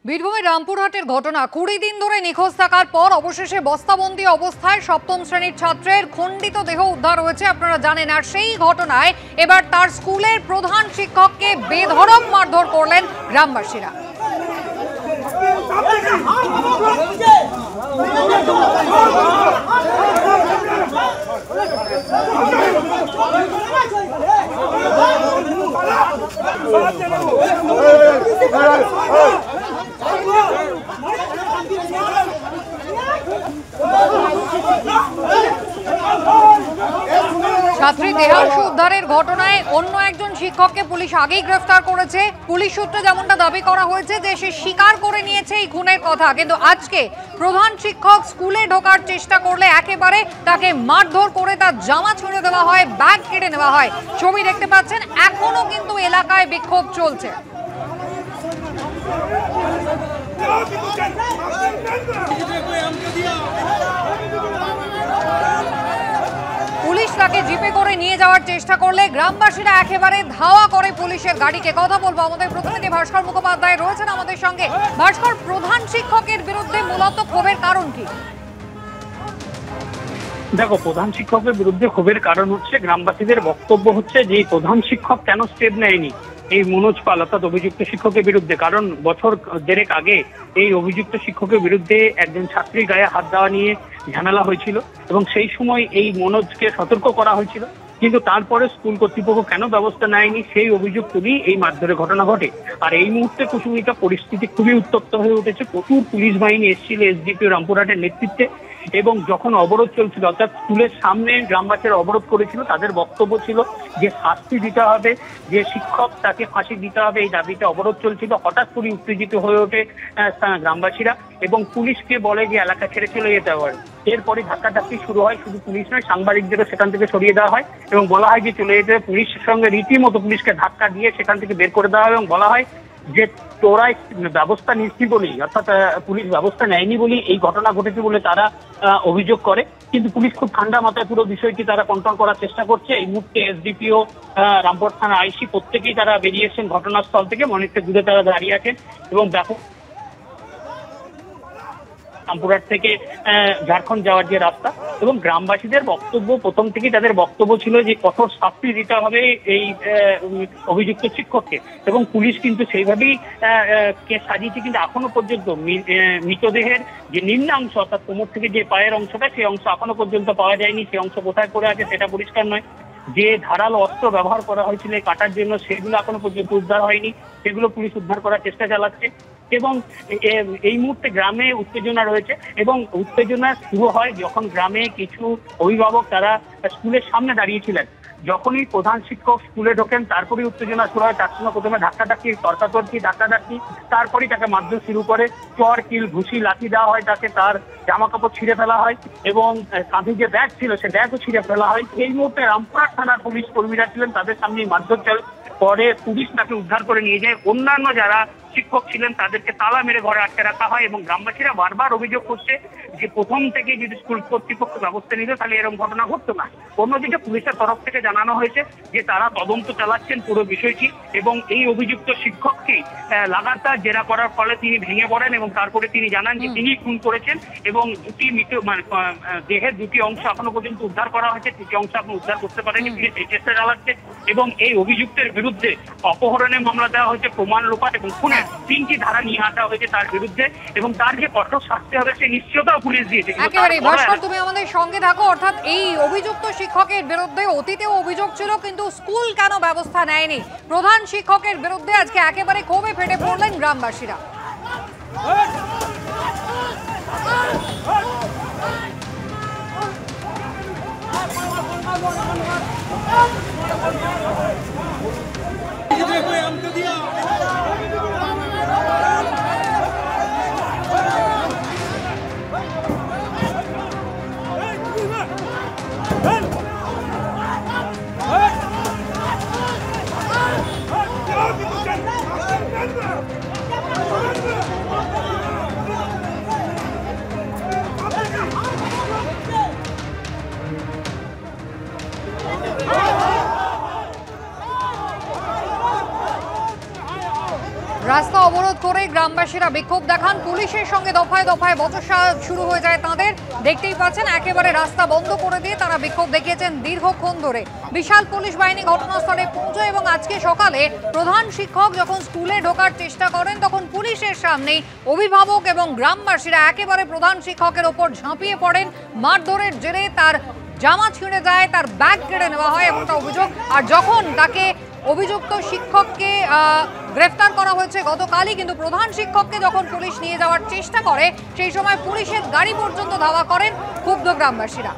বীরভূমের রামপুরহাটের ঘটনা 20 দিন ধরে নিখোঁজ থাকার পর অবশেষে বস্তাবন্দি অবস্থায় সপ্তম শ্রেণীর ছাত্রের খণ্ডিত দেহ উদ্ধার হয়েছে। আপনারা জানেন, আর সেই ঘটনায় এবার তার স্কুলের প্রধান শিক্ষককে বেধড়ক মারধর করলেন গ্রামবাসীরা। ছাত্রী দেহাংশ উদ্ধারের ঘটনায় অন্য একজন শিক্ষককে পুলিশ আগেই গ্রেফতার করেছে। পুলিশ সূত্রে যেমনটা দাবি করা হয়েছে যে সে স্বীকার করে নিয়েছে এই খুনের কথা, কিন্তু আজকে প্রধান শিক্ষক স্কুলে ঢোকার চেষ্টা করলে একেবারে তাকে মারধর করে তার জামা ছিঁড়ে দেওয়া হয়, ব্যাগ কেটে নেওয়া হয়। ছবি দেখতে পাচ্ছেন, এখনো কিন্তু এলাকায় বিক্ষোভ চলছে। পুলিশ তাকে জিপে করে নিয়ে যাওয়ার চেষ্টা করলে গ্রামবাসীরা একেবারে ধাওয়া করে পুলিশের গাড়িকে। কথা বলবো আমাদের প্রতিনিধি ভাস্কর মুখোপাধ্যায় রয়েছেন আমাদের সঙ্গে। ভাস্কর, প্রধান শিক্ষকের বিরুদ্ধে মূলত ক্ষোভের কারণ কি? দেখো, প্রধান শিক্ষকের বিরুদ্ধে ক্ষোভের কারণ হচ্ছে, গ্রামবাসীদের বক্তব্য হচ্ছে যে প্রধান শিক্ষক কেন স্টেপ নেয়নি এই মনোজ পাল অর্থাৎ অভিযুক্ত শিক্ষকের বিরুদ্ধে। কারণ বছর দেড়েক আগে এই অভিযুক্ত শিক্ষকের বিরুদ্ধে একজন ছাত্রীর গায়ে হাত দেওয়া নিয়ে ঝামেলা হয়েছিল এবং সেই সময় এই মনোজকে সতর্ক করা হয়েছিল, কিন্তু তারপরে স্কুল কর্তৃপক্ষ কেন ব্যবস্থা নেয়নি সেই অভিযোগ তুলেই এই মারধরের ঘটনা ঘটে। আর এই মুহূর্তে কুসুমিকা পরিস্থিতি খুবই উত্তপ্ত হয়ে উঠেছে। প্রচুর পুলিশ বাহিনী এসেছিল এসডিপিও রামপুরহাটের নেতৃত্বে, এবং যখন অবরোধ চলছিল অর্থাৎ স্কুলের সামনে গ্রামবাসীরা অবরোধ করেছিল, তাদের বক্তব্য ছিল যে শাস্তি দিতে হবে, যে শিক্ষক তাকে ফাঁসি দিতে হবে, এই দাবিতে অবরোধ চলছিল। হঠাৎ করে উত্তেজিত হয়ে ওঠে গ্রামবাসীরা এবং পুলিশকে বলে যে এলাকা ছেড়ে চলে যেতে হবে। এরপরে ধাক্কাধাক্কি শুরু হয়, শুধু পুলিশ নয় সাংবাদিকদেরও সেখান থেকে সরিয়ে দেওয়া হয় এবং বলা হয় যে চলে যেতে। পুলিশের সঙ্গে রীতিমতো পুলিশকে ধাক্কা দিয়ে সেখান থেকে বের করে দেওয়া হয় এবং বলা হয় যে তোরাই ব্যবস্থা নিচ্ছি বলেই, অর্থাৎ পুলিশ ব্যবস্থা নেয়নি বলেই এই ঘটনা ঘটেছে বলে তারা অভিযোগ করে। কিন্তু পুলিশ খুব ঠান্ডা মাথায় পুরো বিষয়টি তারা কন্ট্রোল করার চেষ্টা করছে। এই মুহূর্তে এসডিপিও, রামপুরহাট থানা আইসি প্রত্যেকেই তারা বেরিয়েছেন ঘটনাস্থল থেকে, অনেকটা দূরে তারা দাঁড়িয়ে আছেন এবং ব্যাপক রামপুরহাট থেকে ঝাড়খণ্ড যাওয়ার যে রাস্তা, এবং গ্রামবাসীদের বক্তব্য প্রথম থেকেই তাদের বক্তব্য ছিল যে কঠোর শাস্তি দিতে হবে এই অভিযুক্ত শিক্ষককে, এবং পুলিশ কিন্তু সেইভাবেই কেস সাজিয়েছে। কিন্তু এখনো পর্যন্ত মৃতদেহের যে নিম্নাংশ অর্থাৎ কোমর থেকে যে পায়ের অংশটা, সেই অংশ এখনো পর্যন্ত পাওয়া যায়নি। সেই অংশ কোথায় পড়ে আছে সেটা পরিষ্কার নয়। যে ধারালো অস্ত্র ব্যবহার করা হয়েছিল কাটার জন্য, সেগুলো এখনো পর্যন্ত উদ্ধার হয়নি, সেগুলো পুলিশ উদ্ধার করার চেষ্টা চালাচ্ছে। এবং এই মুহূর্তে গ্রামে উত্তেজনা রয়েছে এবং উত্তেজনা শুরু হয় যখন গ্রামে কিছু অভিভাবক তারা স্কুলের সামনে দাঁড়িয়েছিলেন। যখনই প্রধান শিক্ষক স্কুলে ঢোকেন তারপরেই উত্তেজনা শুরু হয়। তার সঙ্গে প্রথমে ধাক্কাধাক্কি, তর্কাতর্কি, ধাক্কাধাক্কি, তারপরেই তাকে মারধর শুরু করে। চর, কিল, ঘুষি, লাঠি দেওয়া হয় তাকে, তার জামা কাপড় ছিঁড়ে ফেলা হয় এবং কাঁধে যে ব্যাগ ছিল সে ব্যাগও ছিঁড়ে ফেলা হয়। এই মুহূর্তে রামপুরহাট থানার পুলিশ কর্মীরা ছিলেন, তাদের সামনে মারধর চলে। পরে পুলিশ তাকে উদ্ধার করে নিয়ে যায়। অন্যান্য যারা শিক্ষক ছিলেন তাদেরকে তালা মেরে ঘরে আটকে রাখা হয় এবং গ্রামবাসীরা বারবার অভিযোগ করছে যে প্রথম থেকে যদি স্কুল কর্তৃপক্ষ ব্যবস্থা নিত তাহলে এরকম ঘটনা ঘটতো না। অন্যদিকে পুলিশের তরফ থেকে জানানো হয়েছে যে তারা তদন্ত চালাচ্ছেন পুরো বিষয়টি এবং এই অভিযুক্ত শিক্ষককে লাগাতার জেরা করার ফলে তিনি ভেঙে পড়েন এবং তারপরে তিনি জানান যে তিনি খুন করেছেন এবং দেহের দুটি অংশ এখনো পর্যন্ত উদ্ধার করা হয়েছে, তৃতীয় অংশ এখন উদ্ধার করতে পারেনি। পুলিশ এই চেষ্টা চালাচ্ছে এবং এই অভিযুক্তের বিরুদ্ধে অপহরণের মামলা দেওয়া হয়েছে, প্রমাণ লোপাট এবং খুনের 3টি ধারা নিয়ে আসা হয়েছে তার বিরুদ্ধে এবং তার যে কঠোর শাস্তি হবে সে নিশ্চয়তাও পুলিশ দিয়েছে। একেবারে ভাস্কর, তুমি আমাদের সঙ্গে থাকো। অর্থাৎ এই অভিযুক্ত শিক্ষকের বিরুদ্ধে অতীতেও অভিযোগ ছিল, কিন্তু স্কুল কেন ব্যবস্থা নেয়নি? প্রধান শিক্ষকের বিরুদ্ধে আজকে একেবারে ক্ষোভে ফেটে পড়লেন গ্রামবাসীরা। গ্রামবাসীরা বিক্ষোভ দেখান, পুলিশের সঙ্গে দফায় দফায় বচসা শুরু হয়ে যায় তাদের। দেখতেই পাচ্ছেন একেবারে রাস্তা বন্ধ করে দিয়ে তারা বিক্ষোভ দেখিয়েছেন দীর্ঘক্ষণ ধরে। বিশাল পুলিশ বাহিনী ঘটনাস্থলে পৌঁছয় এবং আজকে সকালে প্রধান শিক্ষক যখন স্কুলে ঢোকার চেষ্টা করেন তখন পুলিশের সামনেই অভিভাবক এবং গ্রামবাসীরা একেবারে প্রধান শিক্ষকের ওপর ঝাঁপিয়ে পড়েন। মারধরের জেরে তার জামা ছিঁড়ে যায়, তার ব্যাগ কেড়ে নেওয়া হয় এমনটা অভিযোগ। আর যখন তাকে অভিযুক্ত শিক্ষককে গ্রেফতার করা হয়েছে গতকালই, কিন্তু প্রধান শিক্ষককে যখন পুলিশ নিয়ে যাওয়ার চেষ্টা করে সেই সময় পুলিশের গাড়ি পর্যন্ত ধাওয়া করেন ক্ষুব্ধ গ্রামবাসীরা।